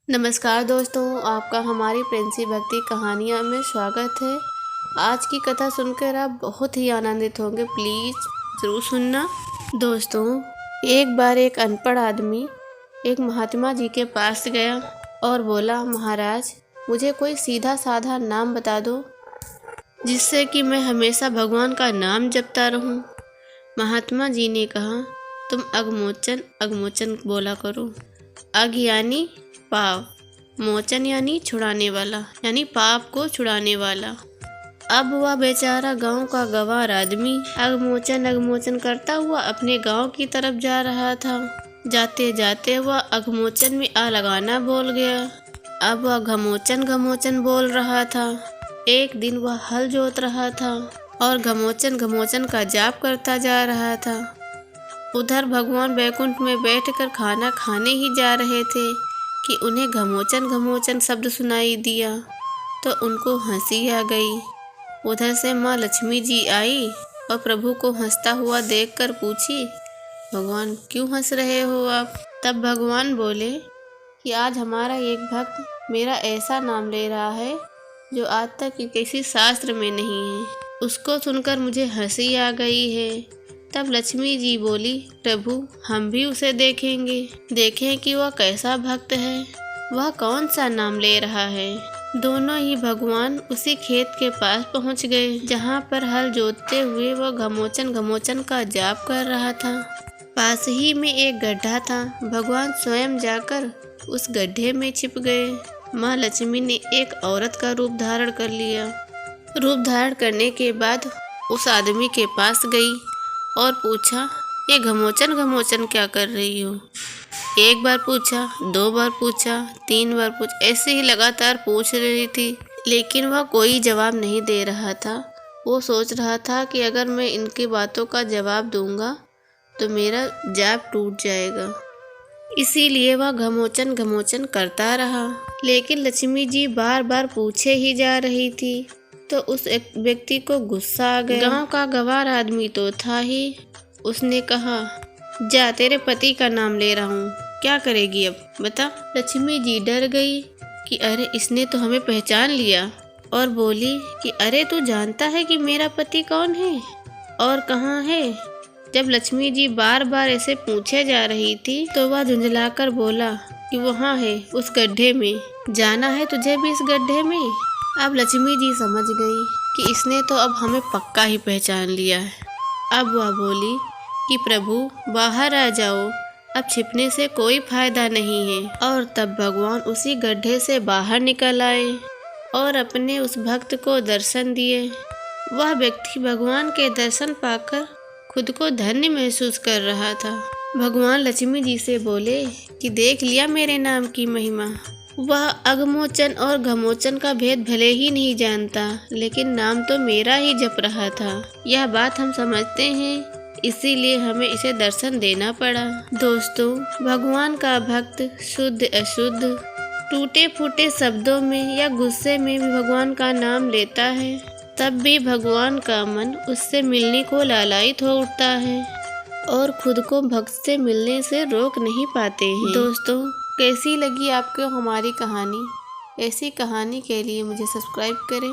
नमस्कार दोस्तों, आपका हमारी प्रिंसी भक्ति कहानियाँ में स्वागत है। आज की कथा सुनकर आप बहुत ही आनंदित होंगे। प्लीज़ ज़रूर सुनना। दोस्तों, एक बार एक अनपढ़ आदमी एक महात्मा जी के पास गया और बोला, महाराज मुझे कोई सीधा साधा नाम बता दो जिससे कि मैं हमेशा भगवान का नाम जपता रहूं। महात्मा जी ने कहा, तुम अगमोचन अगमोचन बोला करो। अग यानी पाप, मोचन यानी छुड़ाने वाला, यानी पाप को छुड़ाने वाला। अब वह बेचारा गांव का गंवार आदमी अगमोचन अगमोचन करता हुआ अपने गांव की तरफ जा रहा था। जाते जाते वह अगमोचन में आ लगाना बोल गया। अब वह घमोचन घमोचन बोल रहा था। एक दिन वह हल जोत रहा था और घमोचन घमोचन का जाप करता जा रहा था। उधर भगवान बैकुंठ में बैठकर खाना खाने ही जा रहे थे कि उन्हें घमोचन घमोचन शब्द सुनाई दिया तो उनको हंसी आ गई। उधर से माँ लक्ष्मी जी आई और प्रभु को हंसता हुआ देखकर पूछी, भगवान क्यों हंस रहे हो आप? तब भगवान बोले कि आज हमारा एक भक्त मेरा ऐसा नाम ले रहा है जो आज तक किसी शास्त्र में नहीं है। उसको सुनकर मुझे हंसी आ गई है। तब लक्ष्मी जी बोली, प्रभु हम भी उसे देखेंगे, देखें कि वह कैसा भक्त है, वह कौन सा नाम ले रहा है। दोनों ही भगवान उसी खेत के पास पहुंच गए जहां पर हल जोतते हुए वह घमोचन घमोचन का जाप कर रहा था। पास ही में एक गड्ढा था। भगवान स्वयं जाकर उस गड्ढे में छिप गए। माँ लक्ष्मी ने एक औरत का रूप धारण कर लिया। रूप धारण करने के बाद उस आदमी के पास गई और पूछा, ये घमोचन घमोचन क्या कर रही हो? एक बार पूछा, 2 बार पूछा, 3 बार पूछा, ऐसे ही लगातार पूछ रही थी, लेकिन वह कोई जवाब नहीं दे रहा था। वो सोच रहा था कि अगर मैं इनकी बातों का जवाब दूंगा तो मेरा जाप टूट जाएगा। इसीलिए वह घमोचन घमोचन करता रहा। लेकिन लक्ष्मी जी बार बार पूछे ही जा रही थी तो उस एक व्यक्ति को गुस्सा आ गया। गांव का गंवार आदमी तो था ही। उसने कहा, जा तेरे पति का नाम ले रहा हूँ, क्या करेगी अब बता? लक्ष्मी जी डर गई कि अरे इसने तो हमें पहचान लिया और बोली कि अरे तू जानता है कि मेरा पति कौन है और कहाँ है? जब लक्ष्मी जी बार बार ऐसे पूछे जा रही थी तो वह झुंझलाकर बोला कि वहाँ है उस गड्ढे में, जाना है तुझे भी इस गड्ढे में? अब लक्ष्मी जी समझ गई कि इसने तो अब हमें पक्का ही पहचान लिया है। अब वह बोली कि प्रभु बाहर आ जाओ, अब छिपने से कोई फायदा नहीं है। और तब भगवान उसी गड्ढे से बाहर निकल आए और अपने उस भक्त को दर्शन दिए। वह व्यक्ति भगवान के दर्शन पाकर खुद को धन्य महसूस कर रहा था। भगवान लक्ष्मी जी से बोले कि देख लिया मेरे नाम की महिमा। वह अगमोचन और घमोचन का भेद भले ही नहीं जानता, लेकिन नाम तो मेरा ही जप रहा था। यह बात हम समझते हैं, इसीलिए हमें इसे दर्शन देना पड़ा। दोस्तों, भगवान का भक्त शुद्ध अशुद्ध, टूटे फूटे शब्दों में या गुस्से में भी भगवान का नाम लेता है, तब भी भगवान का मन उससे मिलने को लालायित हो उठता है और खुद को भक्त से मिलने से रोक नहीं पाते हैं। दोस्तों, कैसी लगी आपको हमारी कहानी? ऐसी कहानी के लिए मुझे सब्सक्राइब करें।